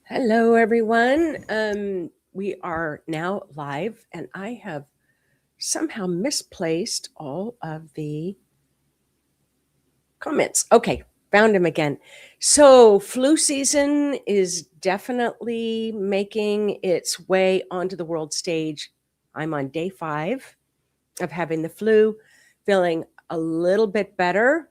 Hello, everyone. We are now live, and I have somehow misplaced all of the comments. Okay, found him again. So, flu season is definitely making its way onto the world stage. I'm on day 5 of having the flu, feeling a little bit better,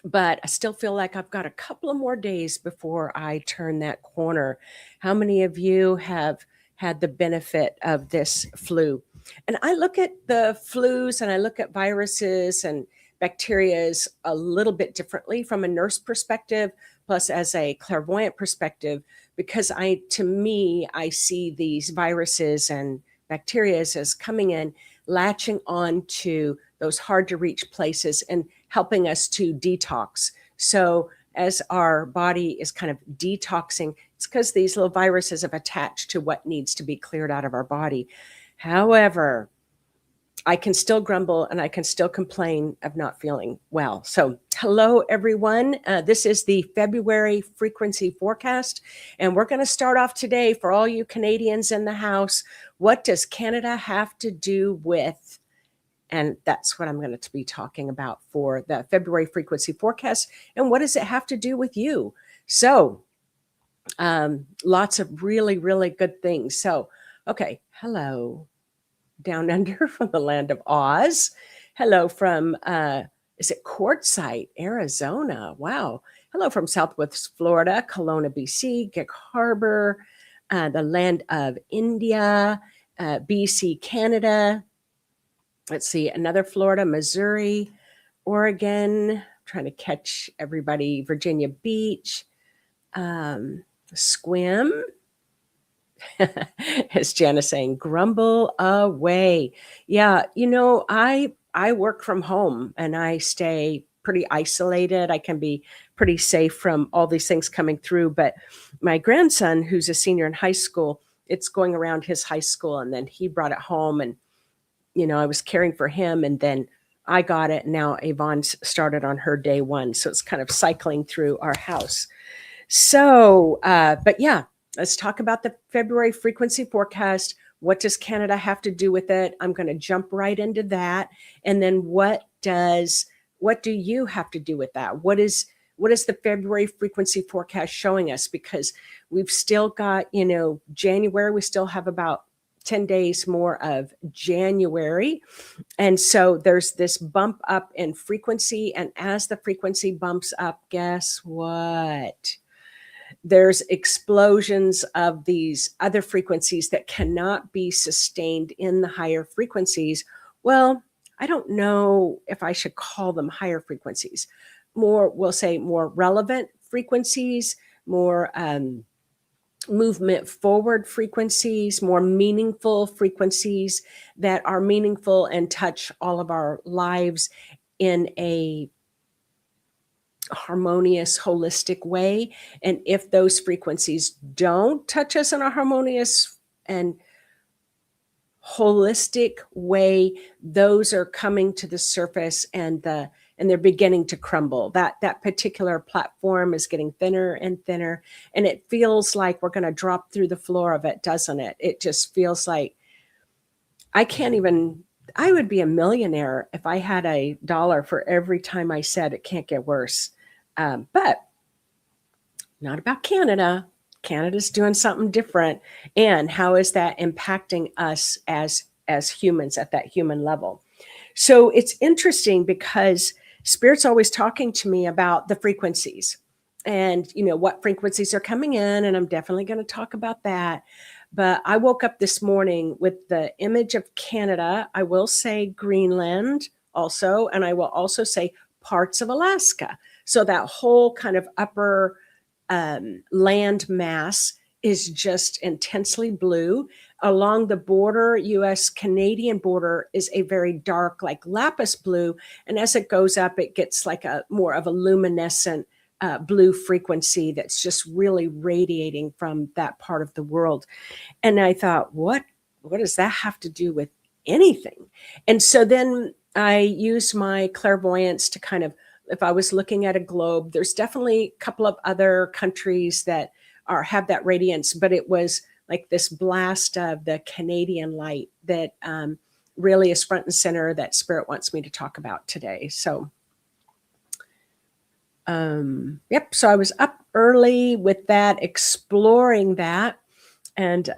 but I still feel like I've got a couple of more days before I turn that corner. How many of you have had the benefit of this flu? And I look at the flus and I look at viruses and bacterias a little bit differently from a nurse perspective, plus as a clairvoyant perspective, because to me, I see these viruses and bacterias as coming in, latching on to those hard to reach places and helping us to detox. So as our body is kind of detoxing, it's because these little viruses have attached to what needs to be cleared out of our body. However, I can still grumble and I can still complain of not feeling well. So, hello, everyone. This is the February frequency forecast. And we're going to start off today for all you Canadians in the house. What does Canada have to do with? And that's what I'm going to be talking about for the February frequency forecast. And what does it have to do with you? So, lots of really, really good things. So, okay, hello, down under from the land of Oz. Hello from, is it Quartzsite, Arizona? Wow. Hello from Southwest Florida, Kelowna, BC, Gig Harbor, the land of India, BC, Canada. Let's see, another Florida, Missouri, Oregon, trying to catch everybody, Virginia Beach, Squim, as Janice saying, grumble away. Yeah, I work from home and I stay pretty isolated. I can be pretty safe from all these things coming through. But my grandson, who's a senior in high school, it's going around his high school, and then he brought it home, and I was caring for him, and then I got it. Now Avon's started on her day 1. So it's kind of cycling through our house. So, but yeah, let's talk about the February frequency forecast. What does Canada have to do with it? I'm going to jump right into that. And then what do you have to do with that? What is the February frequency forecast showing us? Because we've still got, January, we still have about 10 days more of January. And so there's this bump up in frequency. And as the frequency bumps up, guess what? There's explosions of these other frequencies that cannot be sustained in the higher frequencies. Well, I don't know if I should call them higher frequencies. We'll say more relevant frequencies, more movement forward frequencies, more meaningful frequencies that are meaningful and touch all of our lives in a harmonious, holistic way. And if those frequencies don't touch us in a harmonious and holistic way, those are coming to the surface and they're beginning to crumble. That particular platform is getting thinner and thinner, and it feels like we're going to drop through the floor of it, doesn't it? It just feels like I would be a millionaire if I had $1 for every time I said it can't get worse. But not about Canada. Canada's doing something different. And how is that impacting us as humans at that human level? So it's interesting because Spirit's always talking to me about the frequencies and, what frequencies are coming in. And I'm definitely going to talk about that. But I woke up this morning with the image of Canada. I will say Greenland also, and I will also say parts of Alaska. So that whole kind of upper land mass is just intensely blue. Along the border, US-Canadian border, is a very dark, like lapis blue. And as it goes up, it gets like a more of a luminescent blue frequency that's just really radiating from that part of the world. And I thought, what does that have to do with anything? And so then I used my clairvoyance to kind of, if I was looking at a globe, there's definitely a couple of other countries that or have that radiance, but it was like this blast of the Canadian light that really is front and center that Spirit wants me to talk about today. So, yep. So I was up early with that, exploring that. And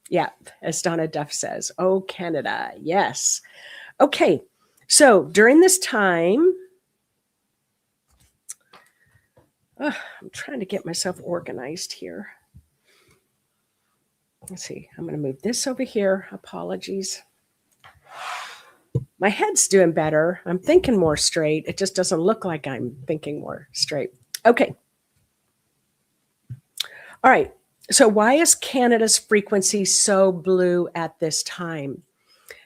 yeah, as Donna Duff says, oh, Canada, yes. Okay, so during this time, I'm trying to get myself organized here. Let's see, I'm going to move this over here. Apologies. My head's doing better. I'm thinking more straight. It just doesn't look like I'm thinking more straight. Okay. All right. So why is Canada's frequency so blue at this time?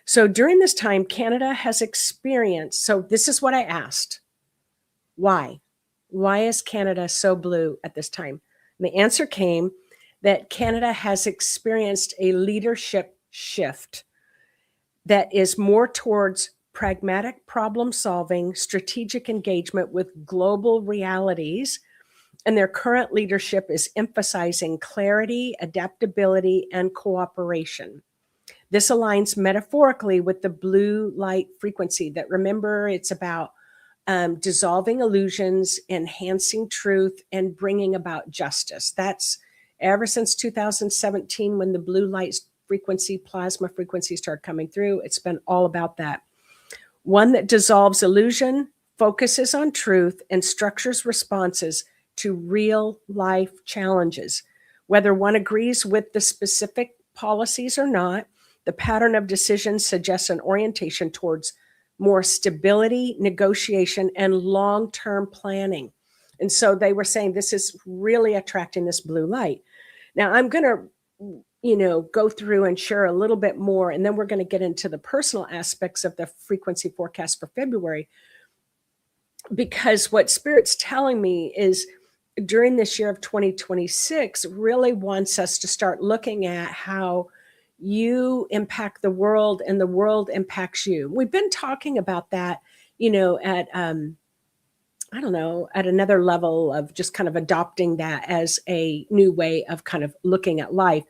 So during this time, Canada has experienced, so this is what I asked. Why? Why is Canada so blue at this time? And the answer came that Canada has experienced a leadership shift that is more towards pragmatic problem solving, strategic engagement with global realities. And their current leadership is emphasizing clarity, adaptability, and cooperation. This aligns metaphorically with the blue light frequency that, remember, it's about dissolving illusions, enhancing truth, and bringing about justice. That's ever since 2017 when the blue light frequency, plasma frequency started coming through. It's been all about that. One that dissolves illusion, focuses on truth, and structures responses to real life challenges. Whether one agrees with the specific policies or not, the pattern of decisions suggests an orientation towards more stability, negotiation, and long-term planning. And so they were saying this is really attracting this blue light. Now I'm going to, go through and share a little bit more, and then we're going to get into the personal aspects of the frequency forecast for February. Because what Spirit's telling me is during this year of 2026 really wants us to start looking at how you impact the world and the world impacts you. We've been talking about that, at, at another level of just kind of adopting that as a new way of kind of looking at life.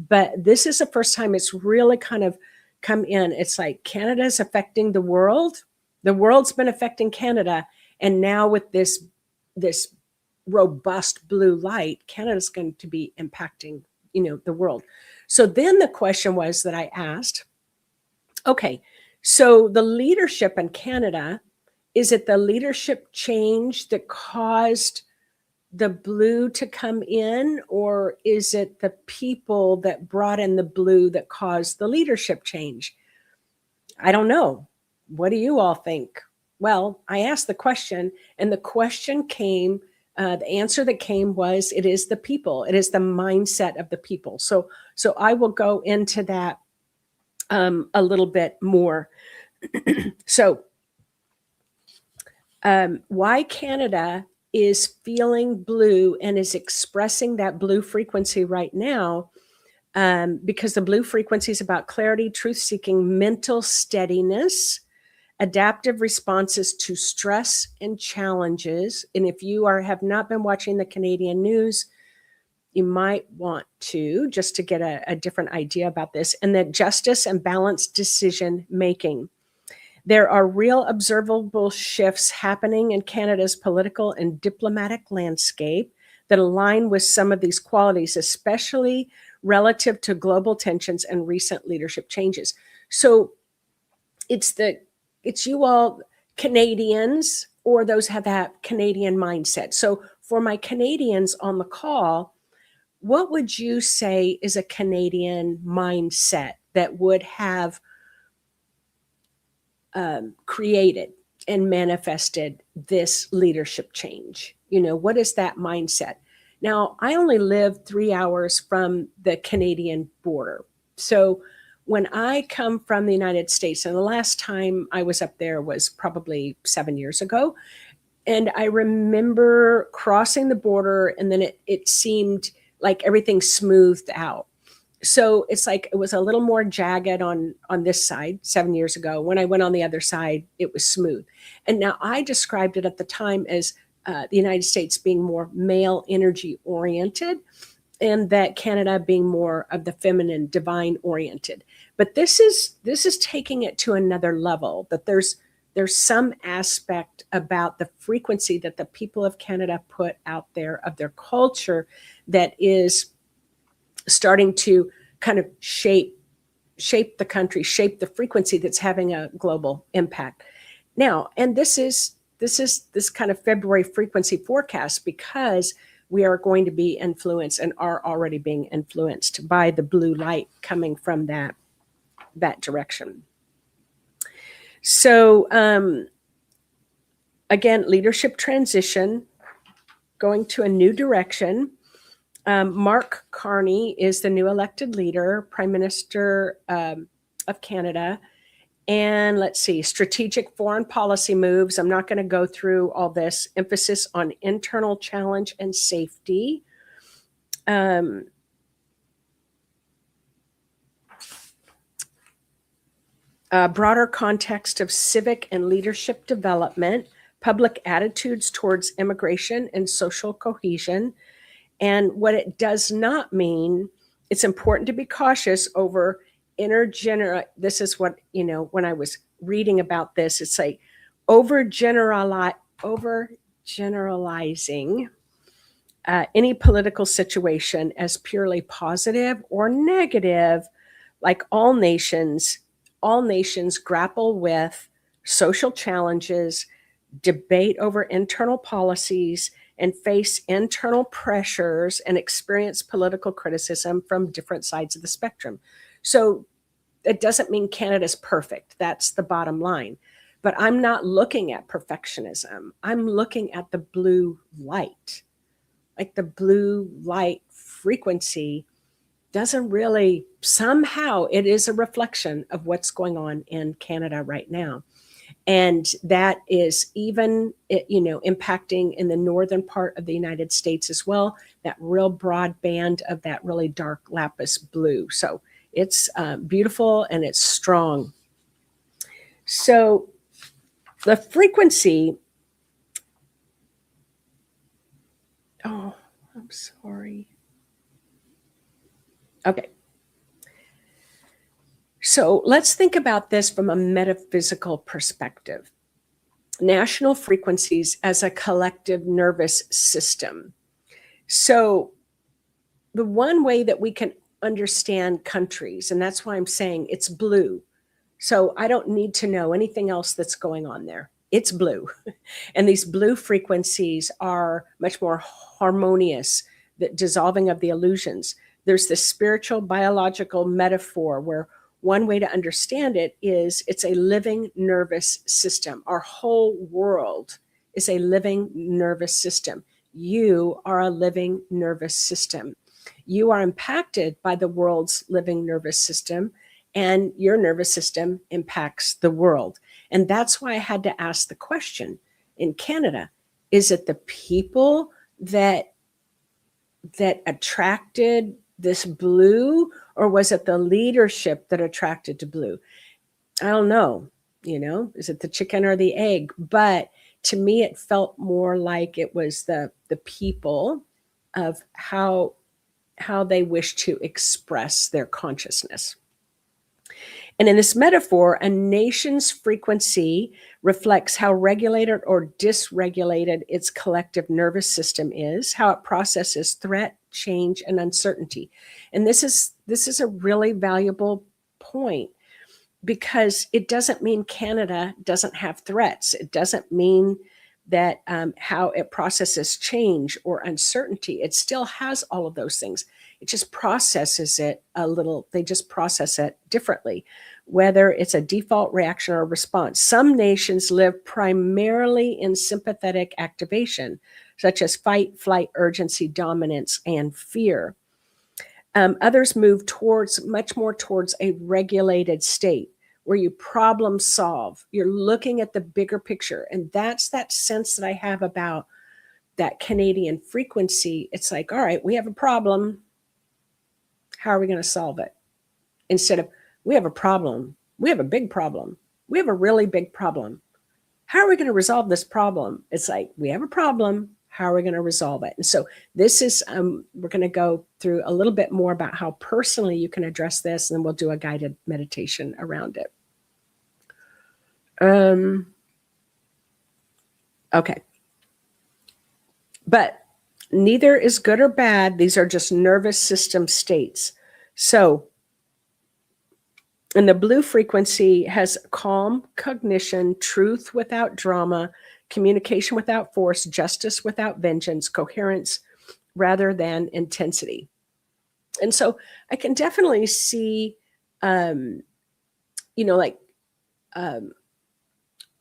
But this is the first time it's really kind of come in. It's like Canada's affecting the world. The world's been affecting Canada. And now with this robust blue light, Canada's going to be impacting, the world. So then the question was that I asked, okay, so the leadership in Canada, is it the leadership change that caused the blue to come in, or is it the people that brought in the blue that caused the leadership change? I don't know. What do you all think? Well, I asked the question, and the question came, the answer that came was, it is the people. It is the mindset of the people. So I will go into that a little bit more. So why Canada is feeling blue and is expressing that blue frequency right now, because the blue frequency is about clarity, truth-seeking, mental steadiness, adaptive responses to stress and challenges. And if you have not been watching the Canadian news, you might want to, just to get a different idea about this. And that justice and balanced decision making. There are real observable shifts happening in Canada's political and diplomatic landscape that align with some of these qualities, especially relative to global tensions and recent leadership changes. So it's you all Canadians, or those have that Canadian mindset. So for my Canadians on the call, what would you say is a Canadian mindset that would have created and manifested this leadership change? What is that mindset? Now, I only live 3 hours from the Canadian border. So when I come from the United States, and the last time I was up there was probably 7 years ago, and I remember crossing the border, and then it seemed like everything smoothed out. So it's like it was a little more jagged on this side 7 years ago. When I went on the other side, it was smooth. And now I described it at the time as the United States being more male energy oriented, and that Canada being more of the feminine, divine oriented. But this is taking it to another level. That there's some aspect about the frequency that the people of Canada put out there of their culture that is starting to kind of shape the country, shape the frequency that's having a global impact. Now, and this is this kind of February frequency forecast, because we are going to be influenced and are already being influenced by the blue light coming from that direction. So again, leadership transition, going to a new direction. Mark Carney is the new elected leader, Prime Minister of Canada. And let's see, strategic foreign policy moves. I'm not going to go through all this. Emphasis on internal challenge and safety. Broader context of civic and leadership development, public attitudes towards immigration and social cohesion. And what it does not mean, it's important to be cautious over this is what, when I was reading about this, it's like overgeneralizing any political situation as purely positive or negative. Like all nations grapple with social challenges, debate over internal policies, and face internal pressures and experience political criticism from different sides of the spectrum. So it doesn't mean Canada's perfect. That's the bottom line. But I'm not looking at perfectionism. I'm looking at the blue light. Like the blue light frequency doesn't really, somehow it is a reflection of what's going on in Canada right now. And that is even, impacting in the northern part of the United States as well, that real broad band of that really dark lapis blue. So it's beautiful and it's strong. So the frequency, oh, I'm sorry. Okay. So let's think about this from a metaphysical perspective. National frequencies as a collective nervous system. So the one way that we can understand countries, and that's why I'm saying it's blue. So I don't need to know anything else that's going on there. It's blue. And these blue frequencies are much more harmonious, the dissolving of the illusions. There's this spiritual biological metaphor where one way to understand it is it's a living nervous system. Our whole world is a living nervous system. You are a living nervous system. You are impacted by the world's living nervous system, and your nervous system impacts the world. And that's why I had to ask the question in Canada, is it the people that attracted this blue, or was it the leadership that attracted to blue? I don't know, is it the chicken or the egg? But to me, it felt more like it was the people of how they wish to express their consciousness. And in this metaphor, a nation's frequency reflects how regulated or dysregulated its collective nervous system is, how it processes threat, change, and uncertainty. And this is a really valuable point, because it doesn't mean Canada doesn't have threats. It doesn't mean that how it processes change or uncertainty. It still has all of those things. It just processes it they just process it differently, whether it's a default reaction or response. Some nations live primarily in sympathetic activation, such as fight, flight, urgency, dominance, and fear. Others move much more towards a regulated state, where you problem solve. You're looking at the bigger picture. And that's that sense that I have about that Canadian frequency. It's like, all right, we have a problem. How are we going to solve it? Instead of, we have a problem. We have a big problem. We have a really big problem. how are we going to resolve this problem? It's like, we have a problem. How are we going to resolve it? And so this is, we're going to go through a little bit more about how personally you can address this, and then we'll do a guided meditation around it. Okay. But neither is good or bad. These are just nervous system states. So, and the blue frequency has calm, cognition, truth without drama, communication without force, justice without vengeance, coherence rather than intensity. And so I can definitely see, like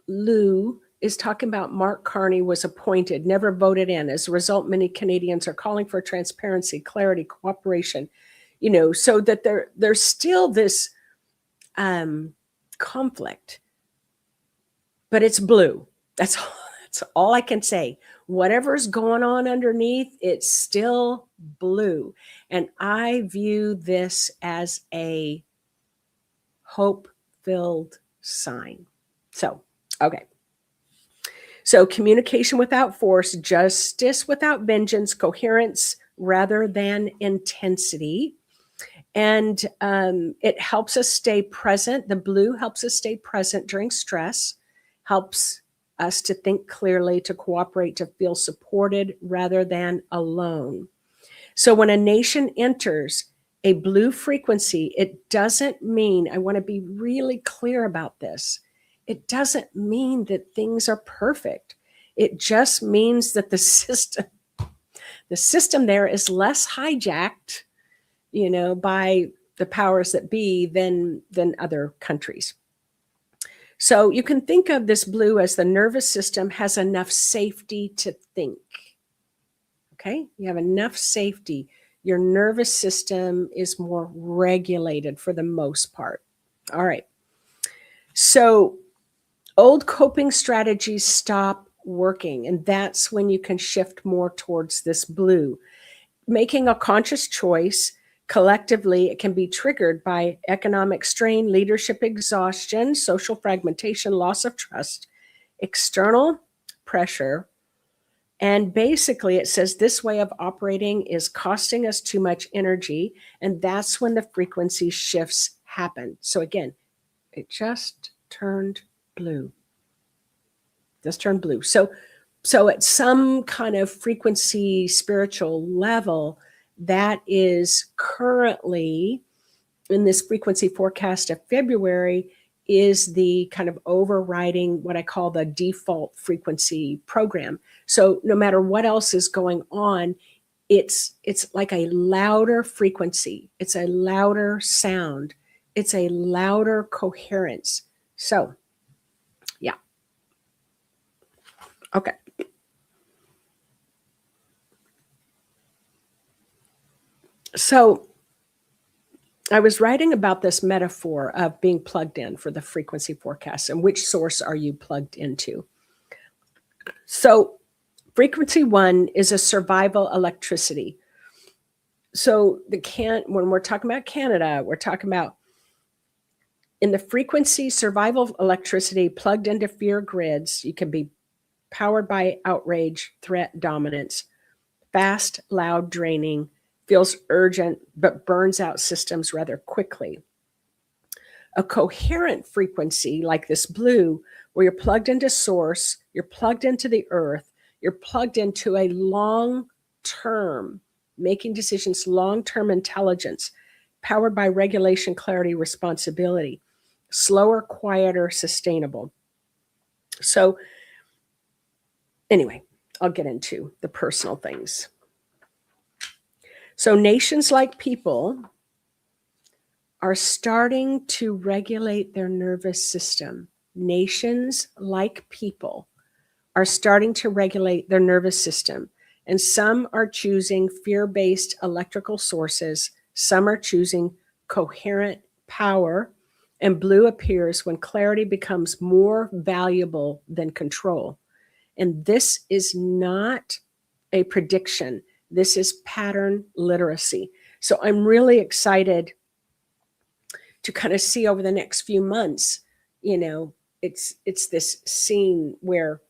Lou is talking about Mark Carney was appointed, never voted in. As a result, many Canadians are calling for transparency, clarity, cooperation, so that there's still this conflict, but it's blue. That's all I can say. Whatever's going on underneath, it's still blue. And I view this as a hope-filled sign. So, okay. So communication without force, justice without vengeance, coherence rather than intensity. And it helps us stay present. The blue helps us stay present during stress, helps us to think clearly, to cooperate, to feel supported rather than alone. So when a nation enters a blue frequency, it doesn't mean, I want to be really clear about this, it doesn't mean that things are perfect. It just means that the system there is less hijacked, by the powers that be than other countries. So you can think of this blue as the nervous system has enough safety to think. Okay, you have enough safety. Your nervous system is more regulated for the most part. All right. So old coping strategies stop working, and that's when you can shift more towards this blue. Making a conscious choice collectively, it can be triggered by economic strain, leadership exhaustion, social fragmentation, loss of trust, external pressure. And basically it says this way of operating is costing us too much energy. And that's when the frequency shifts happen. So again, it just turned blue. Just turned blue. So at some kind of frequency, spiritual level, that is currently in this frequency forecast of February is the kind of overriding what I call the default frequency program. So no matter what else is going on, it's like a louder frequency. It's a louder sound. It's a louder coherence. So, yeah. Okay. So I was writing about this metaphor of being plugged in for the frequency forecast and which source are you plugged into. So frequency 1 is a survival electricity. So when we're talking about Canada, we're talking about in the frequency survival electricity plugged into fear grids, you can be powered by outrage, threat, dominance, fast, loud, draining, feels urgent, but burns out systems rather quickly. A coherent frequency like this blue, where you're plugged into source, you're plugged into the earth, you're plugged into a long-term, making decisions, long-term intelligence, powered by regulation, clarity, responsibility, slower, quieter, sustainable. So anyway, I'll get into the personal things. So nations like people are starting to regulate their nervous system. Nations like people are starting to regulate their nervous system. And some are choosing fear-based electrical sources. Some are choosing coherent power. And blue appears when clarity becomes more valuable than control. And this is not a prediction. This is pattern literacy. So I'm really excited to kind of see over the next few months, it's this scene where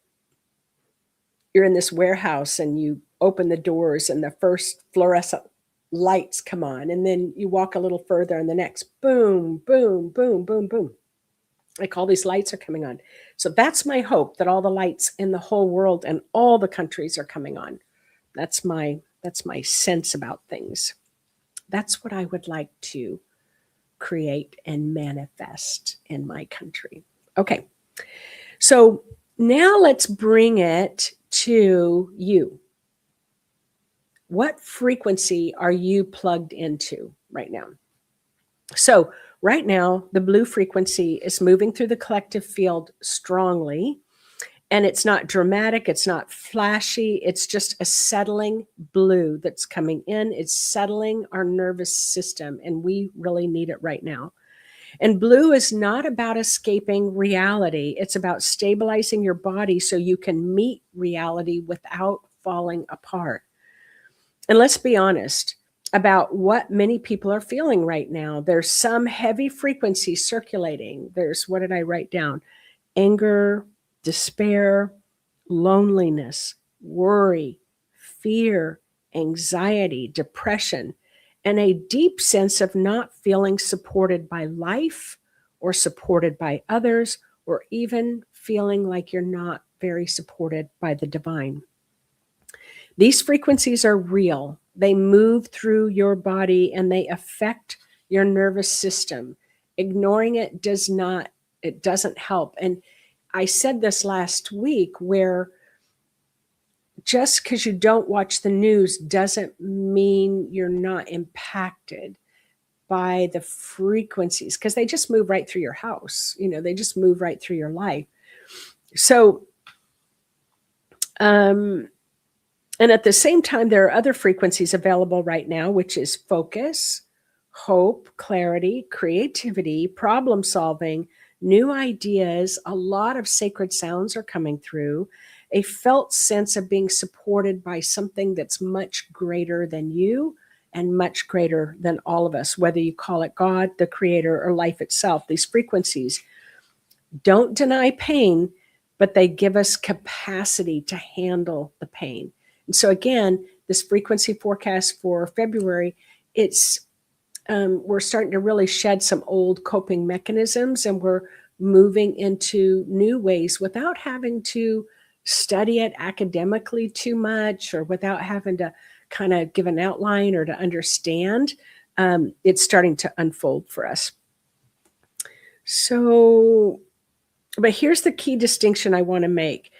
you're in this warehouse and you open the doors and the first fluorescent lights come on, and then you walk a little further and the next boom, boom, boom, boom, boom. Like all these lights are coming on. So that's my hope, that all the lights in the whole world and all the countries are coming on. That's my sense about things. That's what I would like to create and manifest in my country. Okay. So now let's bring it to you. What frequency are you plugged into right now? So right now, the blue frequency is moving through the collective field strongly, and it's not dramatic, it's not flashy, it's just a settling blue that's coming in. It's settling our nervous system, and we really need it right now. And blue is not about escaping reality. It's about stabilizing your body so you can meet reality without falling apart. And let's be honest about what many people are feeling right now. There's some heavy frequency circulating. There's, what did I write down? Anger, despair, loneliness, worry, fear, anxiety, depression, and a deep sense of not feeling supported by life or supported by others, or even feeling like you're not very supported by the divine. These frequencies are real. They move through your body and they affect your nervous system. Ignoring it doesn't help. And I said this last week, where just because you don't watch the news doesn't mean you're not impacted by the frequencies, because they just move right through your house. They just move right through your life. So, and at the same time, there are other frequencies available right now, which is focus, hope, clarity, creativity, problem solving, new ideas. A lot of sacred sounds are coming through. A felt sense of being supported by something that's much greater than you and much greater than all of us, whether you call it God, the creator, or life itself. These frequencies don't deny pain, but they give us capacity to handle the pain. And so again, this frequency forecast for February, we're starting to really shed some old coping mechanisms, and we're moving into new ways without having to study it academically too much, or without having to kind of give an outline or to understand. It's starting to unfold for us. So, but here's the key distinction I want to make.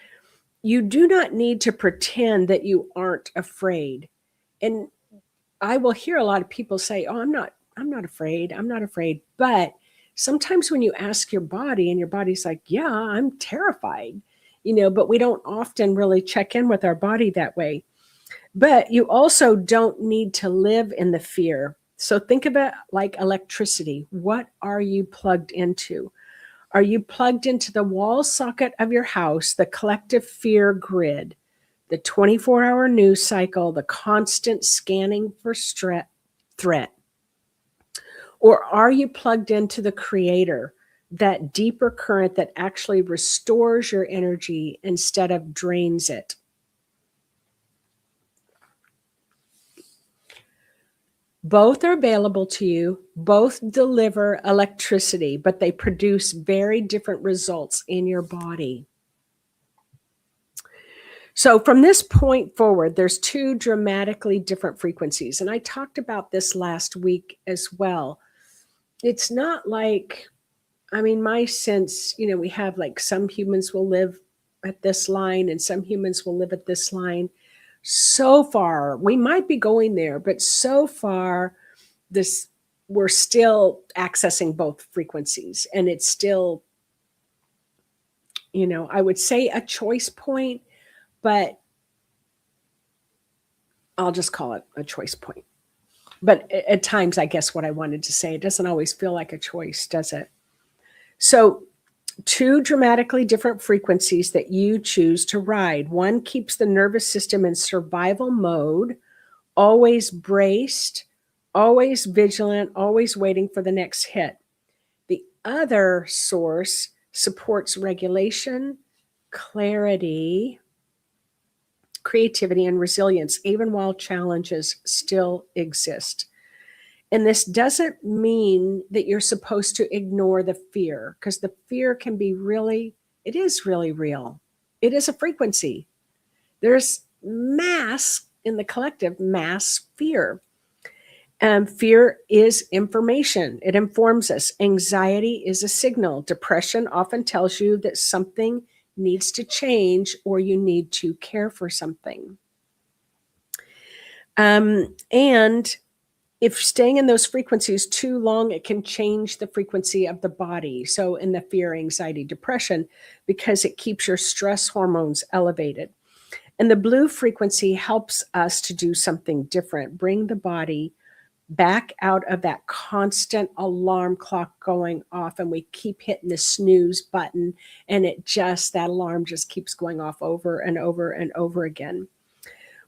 You do not need to pretend that you aren't afraid. And I will hear a lot of people say, "Oh, I'm not afraid. I'm not afraid." But sometimes when you ask your body, and your body's like, "Yeah, I'm terrified," but we don't often really check in with our body that way. But you also don't need to live in the fear. So think of it like electricity. What are you plugged into? Are you plugged into the wall socket of your house, the collective fear grid, the 24-hour news cycle, the constant scanning for threat? Or are you plugged into the creator, that deeper current that actually restores your energy instead of drains it? Both are available to you. Both deliver electricity, but they produce very different results in your body. So from this point forward, there's two dramatically different frequencies. And I talked about this last week as well. It's not like, my sense, we have like some humans will live at this line and some humans will live at this line. So far, we might be going there, but so far, we're still accessing both frequencies, and it's still, I would say a choice point, but I'll just call it a choice point. But at times, I guess what I wanted to say, it doesn't always feel like a choice, does it? So two dramatically different frequencies that you choose to ride. One keeps the nervous system in survival mode, always braced, always vigilant, always waiting for the next hit. The other source supports regulation, clarity, creativity, and resilience, even while challenges still exist. And this doesn't mean that you're supposed to ignore the fear, because the fear can be really, it is really real. It is a frequency. There's mass in the collective, mass fear. Fear is information. It informs us. Anxiety is a signal. Depression often tells you that something needs to change or you need to care for something. And if staying in those frequencies too long, it can change the frequency of the body. So in the fear, anxiety, depression, because it keeps your stress hormones elevated. And the blue frequency helps us to do something different, bring the body back out of that constant alarm clock going off, and we keep hitting the snooze button, and that alarm just keeps going off over and over and over again.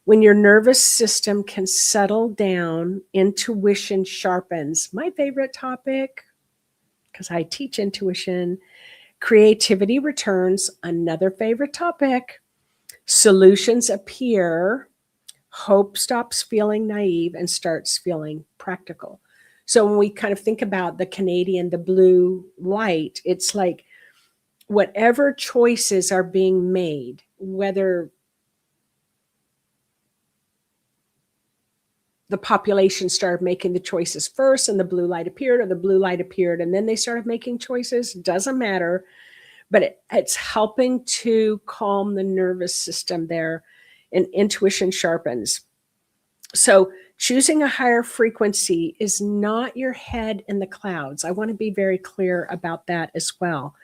When your nervous system can settle down, intuition sharpens. My favorite topic, because I teach intuition. Creativity returns. Another favorite topic. Solutions appear. Hope stops feeling naive and starts feeling practical. So when we kind of think about the blue light, it's like whatever choices are being made, whether the population started making the choices first and the blue light appeared, or the blue light appeared and then they started making choices, doesn't matter. But it's helping to calm the nervous system there, and intuition sharpens. So choosing a higher frequency is not your head in the clouds. I want to be very clear about that as well.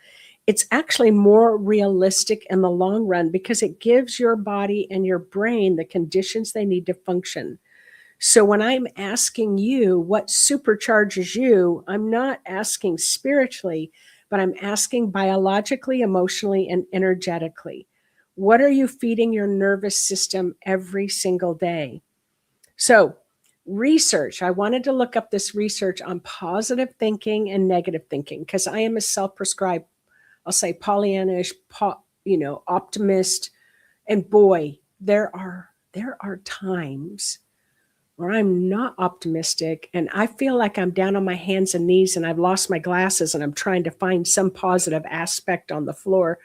It's actually more realistic in the long run because it gives your body and your brain the conditions they need to function. So when I'm asking you what supercharges you, I'm not asking spiritually, but I'm asking biologically, emotionally, and energetically. What are you feeding your nervous system every single day? So research, I wanted to look up this research on positive thinking and negative thinking, because I am a self-prescribed, I'll say Pollyannish, optimist. And boy, there are times where I'm not optimistic and I feel like I'm down on my hands and knees and I've lost my glasses and I'm trying to find some positive aspect on the floor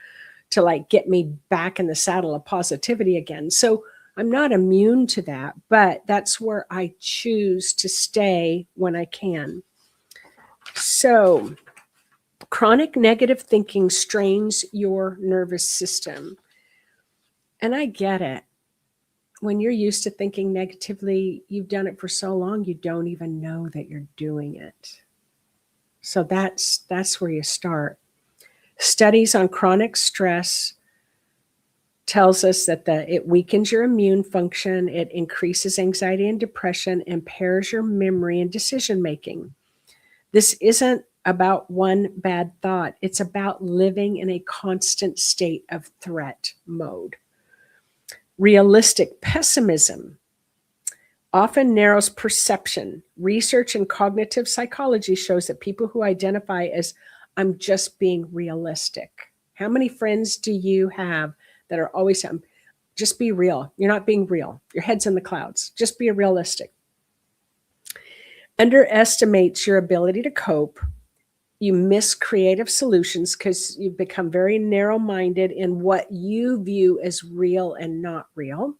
to like get me back in the saddle of positivity again. So I'm not immune to that, but that's where I choose to stay when I can. So chronic negative thinking strains your nervous system. And I get it. When you're used to thinking negatively, you've done it for so long, you don't even know that you're doing it. So that's where you start. Studies on chronic stress tells us that it weakens your immune function, it increases anxiety and depression, impairs your memory and decision making. This isn't about one bad thought. It's about living in a constant state of threat mode. Realistic pessimism often narrows perception. Research in cognitive psychology shows that people who identify as I'm just being realistic. How many friends do you have that are always saying, just be real? You're not being real. Your head's in the clouds. Just be realistic. Underestimates your ability to cope. You miss creative solutions because you've become very narrow-minded in what you view as real and not real,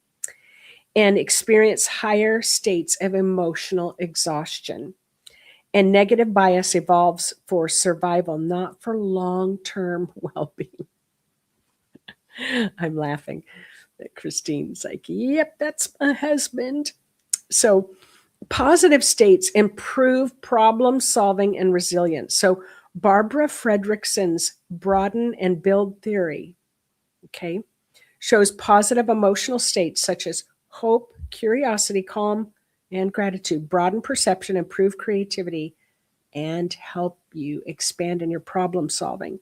and experience higher states of emotional exhaustion. And negative bias evolves for survival, not for long-term well-being. I'm laughing that Christine's like, yep, that's my husband. So positive states improve problem solving and resilience. So Barbara Fredrickson's broaden and build theory, okay, shows positive emotional states such as hope, curiosity, calm, and gratitude broaden perception, improve creativity, and help you expand in your problem solving.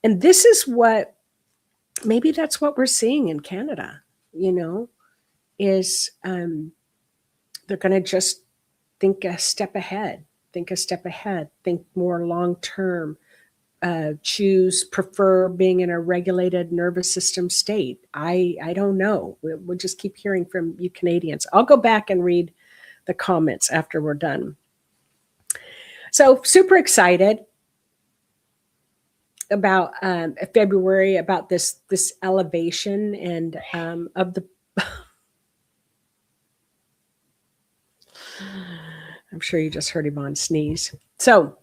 And this is what, maybe that's what we're seeing in Canada, is they're going to just think a step ahead, think more long term, prefer being in a regulated nervous system state. I don't know. We'll just keep hearing from you Canadians. I'll go back and read the comments after we're done. So super excited about February, about this elevation and of the. I'm sure you just heard Yvonne sneeze. So,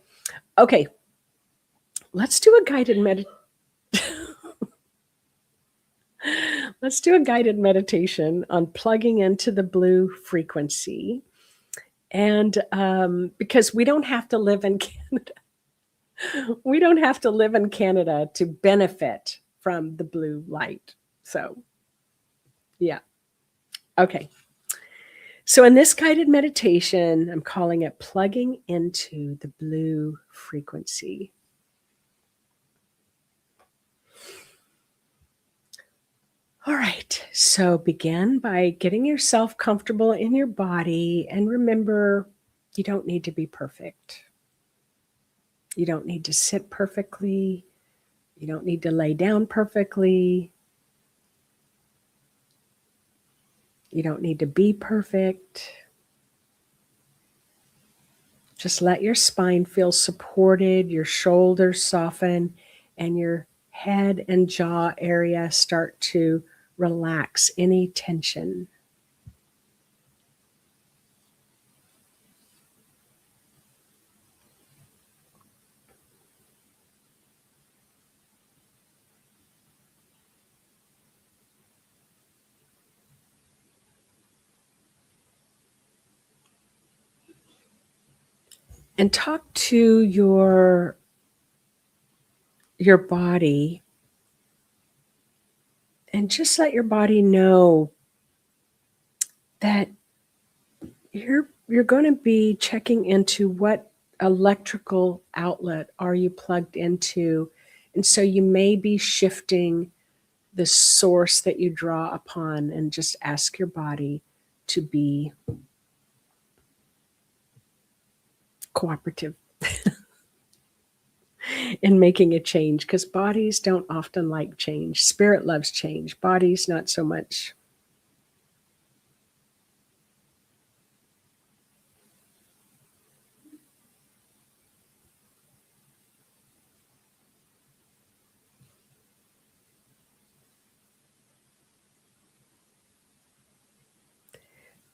okay, let's do a guided meditation. Let's do a guided meditation on plugging into the blue frequency. And because we don't have to live in Canada. We don't have to live in Canada to benefit from the blue light. So, yeah. Okay. So in this guided meditation, I'm calling it plugging into the blue frequency. All right, so begin by getting yourself comfortable in your body, and remember, you don't need to be perfect. You don't need to sit perfectly. You don't need to lay down perfectly. You don't need to be perfect. Just let your spine feel supported, your shoulders soften, and your head and jaw area start to relax any tension. And talk to your body, and just let your body know that you're going to be checking into what electrical outlet are you plugged into. And so you may be shifting the source that you draw upon, and just ask your body to be cooperative in making a change, because bodies don't often like change. Spirit loves change, bodies not so much.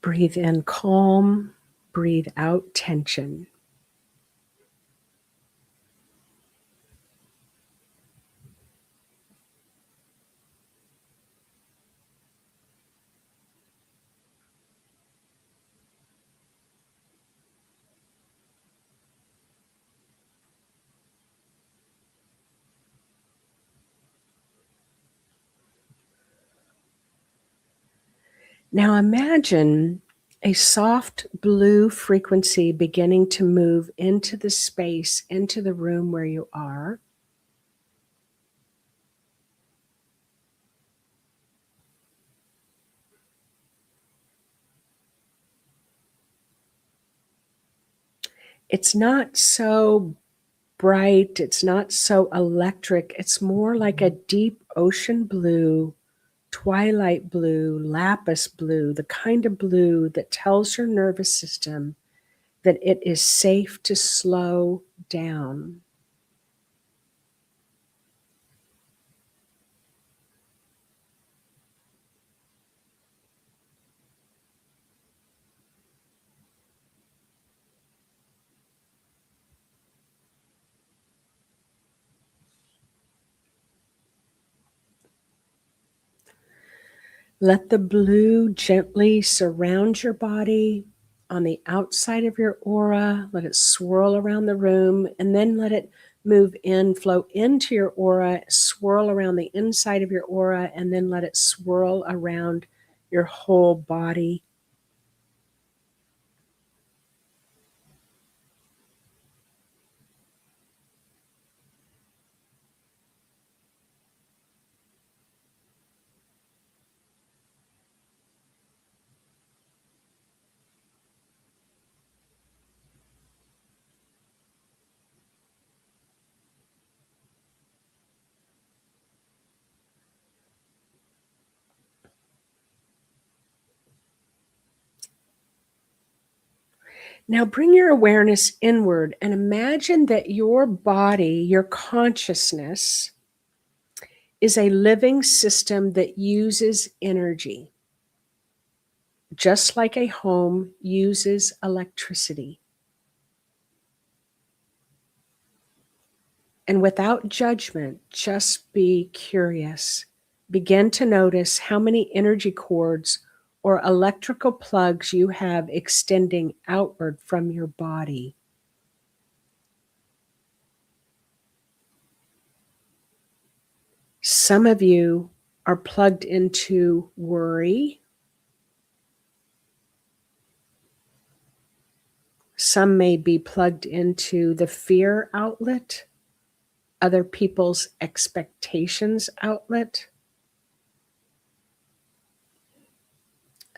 Breathe in calm, breathe out tension. Now imagine a soft blue frequency beginning to move into the space, into the room where you are. It's not so bright, it's not so electric, it's more like a deep ocean blue, twilight blue, lapis blue, the kind of blue that tells your nervous system that it is safe to slow down. Let the blue gently surround your body on the outside of your aura. Let it swirl around the room, and then let it move in, flow into your aura, swirl around the inside of your aura, and then let it swirl around your whole body. Now bring your awareness inward and imagine that your body, your consciousness, is a living system that uses energy, just like a home uses electricity. And without judgment, just be curious. Begin to notice how many energy cords or electrical plugs you have extending outward from your body. Some of you are plugged into worry. Some may be plugged into the fear outlet, other people's expectations outlet,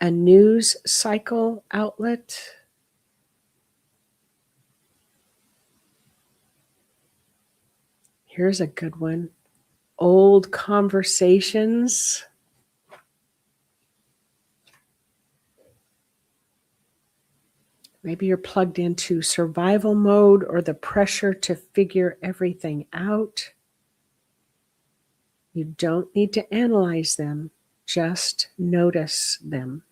a news cycle outlet. Here's a good one. Old conversations. Maybe you're plugged into survival mode or the pressure to figure everything out. You don't need to analyze them, just notice them.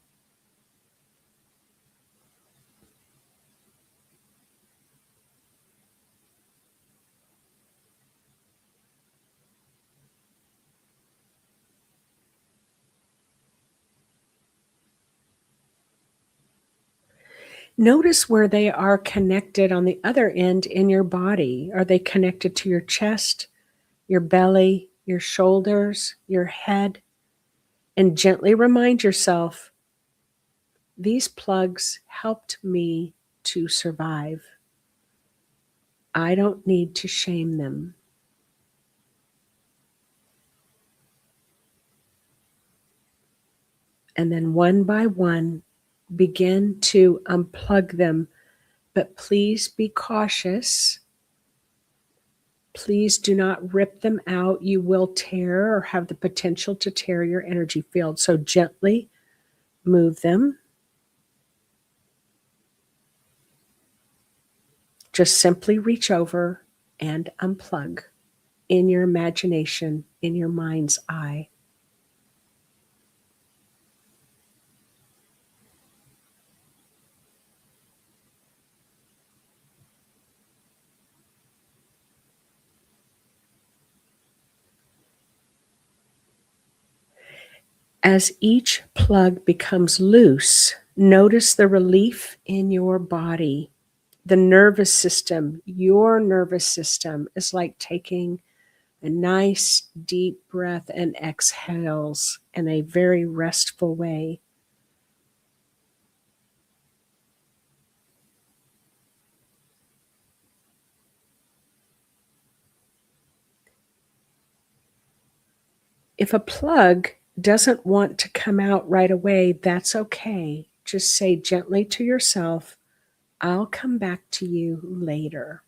Notice where they are connected on the other end in your body. Are they connected to your chest, your belly, your shoulders, your head? And gently remind yourself, these plugs helped me to survive. I don't need to shame them. And then one by one, begin to unplug them. But please be cautious. Please do not rip them out. You will tear or have the potential to tear your energy field. So gently move them. Just simply reach over and unplug in your imagination, in your mind's eye. As each plug becomes loose, notice the relief in your body. The nervous system, your nervous system, is like taking a nice deep breath and exhales in a very restful way. If a plug doesn't want to come out right away, that's okay. Just say gently to yourself, I'll come back to you later.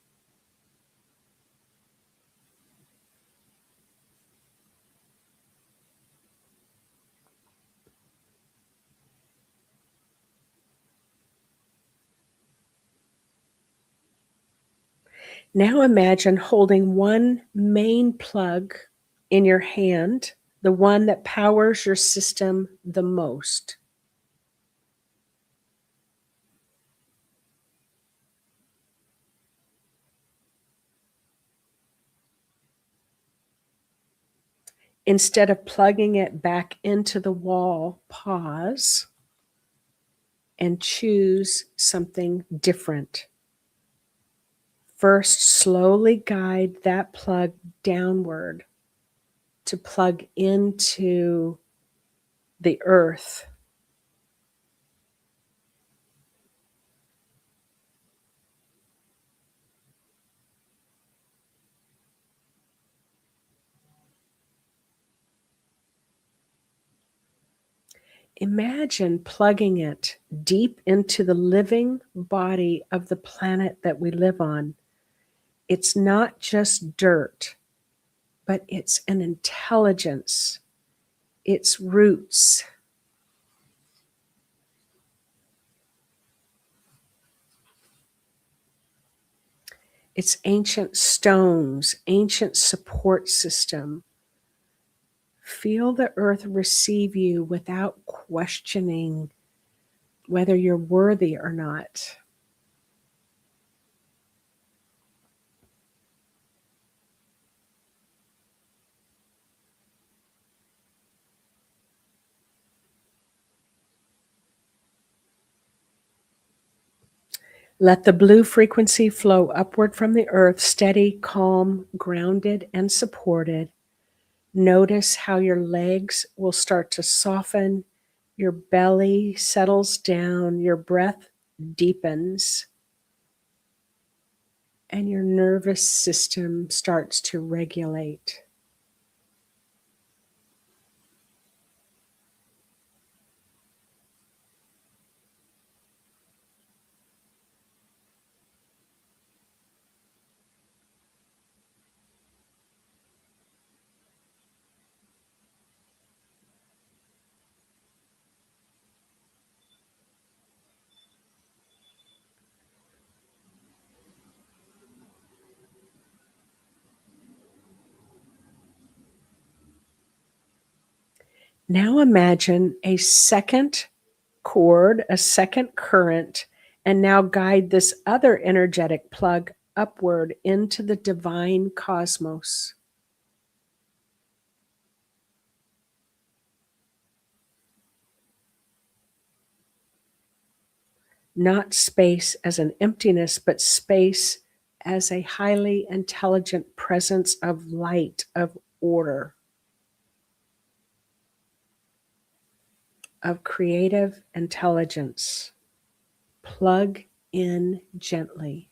Now imagine holding one main plug in your hand, the one that powers your system the most. Instead of plugging it back into the wall, pause and choose something different. First, slowly guide that plug downward to plug into the earth. Imagine plugging it deep into the living body of the planet that we live on. It's not just dirt, but it's an intelligence, it's roots. its ancient stones, ancient support system. Feel the earth receive you without questioning whether you're worthy or not. Let the blue frequency flow upward from the earth, steady, calm, grounded, and supported. Notice how your legs will start to soften, your belly settles down, your breath deepens, and your nervous system starts to regulate. Now imagine a second cord, a second current, and now guide this other energetic plug upward into the divine cosmos. Not space as an emptiness, but space as a highly intelligent presence of light, of order, of creative intelligence. Plug in gently.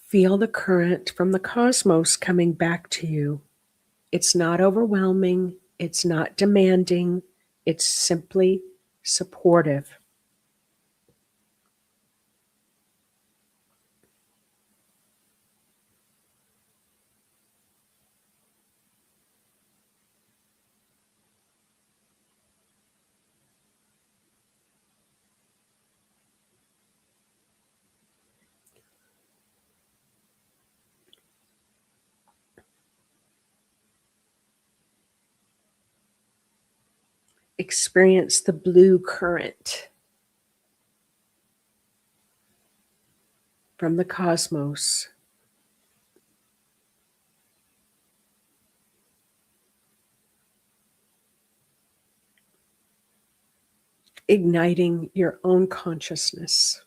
Feel the current from the cosmos coming back to you. It's not overwhelming, it's not demanding, it's simply supportive. Experience the blue current from the cosmos, igniting your own consciousness.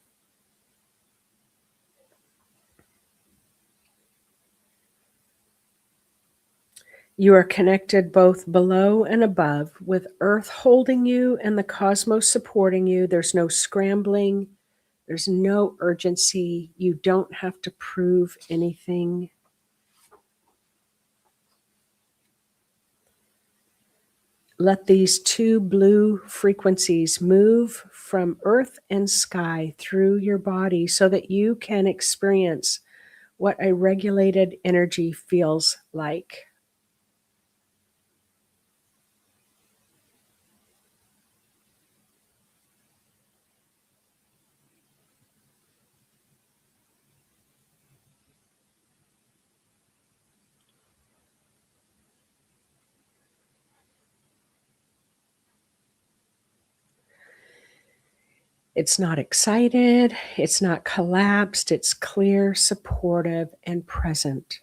You are connected both below and above, with Earth holding you and the cosmos supporting you. There's no scrambling, there's no urgency. You don't have to prove anything. Let these two blue frequencies move from earth and sky through your body so that you can experience what a regulated energy feels like. It's not excited, it's not collapsed, it's clear, supportive, and present.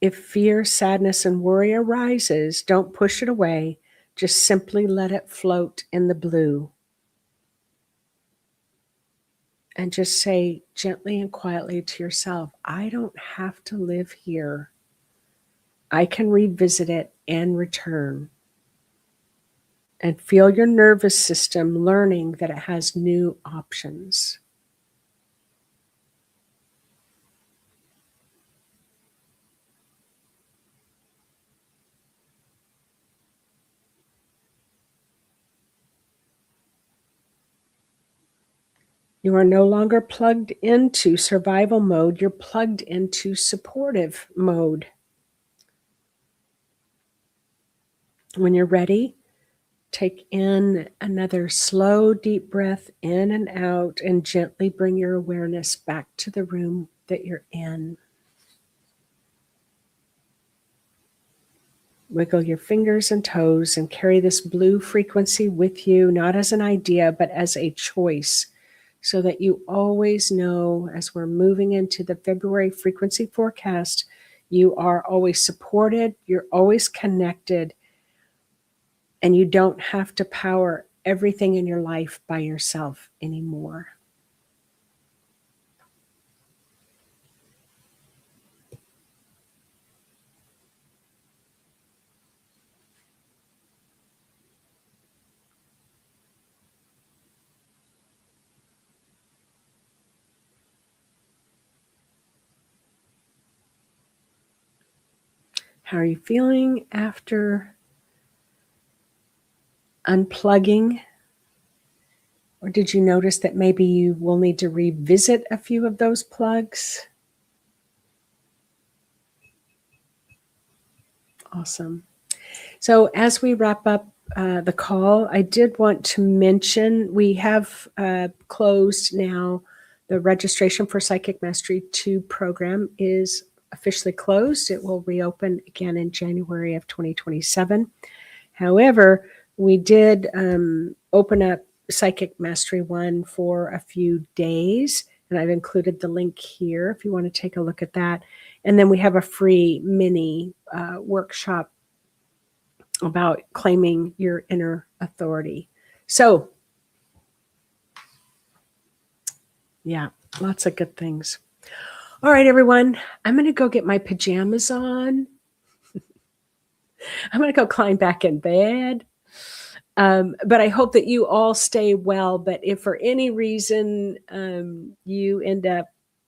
If fear, sadness, and worry arises, don't push it away. Just simply let it float in the blue. And just say gently and quietly to yourself, I don't have to live here. I can revisit it and return. And feel your nervous system learning that it has new options. You are no longer plugged into survival mode. You're plugged into supportive mode. When you're ready, take in another slow, deep breath in and out, and gently bring your awareness back to the room that you're in. Wiggle your fingers and toes and carry this blue frequency with you, not as an idea, but as a choice, so that you always know, as we're moving into the February frequency forecast, you are always supported, you're always connected, and you don't have to power everything in your life by yourself anymore. How are you feeling after unplugging? Or did you notice that maybe you will need to revisit a few of those plugs? Awesome. So as we wrap up the call, I did want to mention we have closed now. The registration for Psychic Mastery 2 program is officially closed. It will reopen again in January of 2027. However, we did open up Psychic Mastery 1 for a few days, and I've included the link here if you want to take a look at that. And then we have a free mini workshop about claiming your inner authority. So, yeah, lots of good things. All right, everyone, I'm going to go get my pajamas on. I'm going to go climb back in bed. But I hope that you all stay well. But if for any reason you end up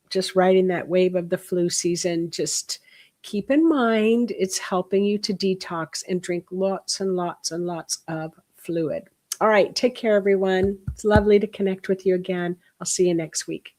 just riding that wave of the flu season, just keep in mind it's helping you to detox and drink lots and lots and lots of fluid. All right, take care, everyone. It's lovely to connect with you again. I'll see you next week.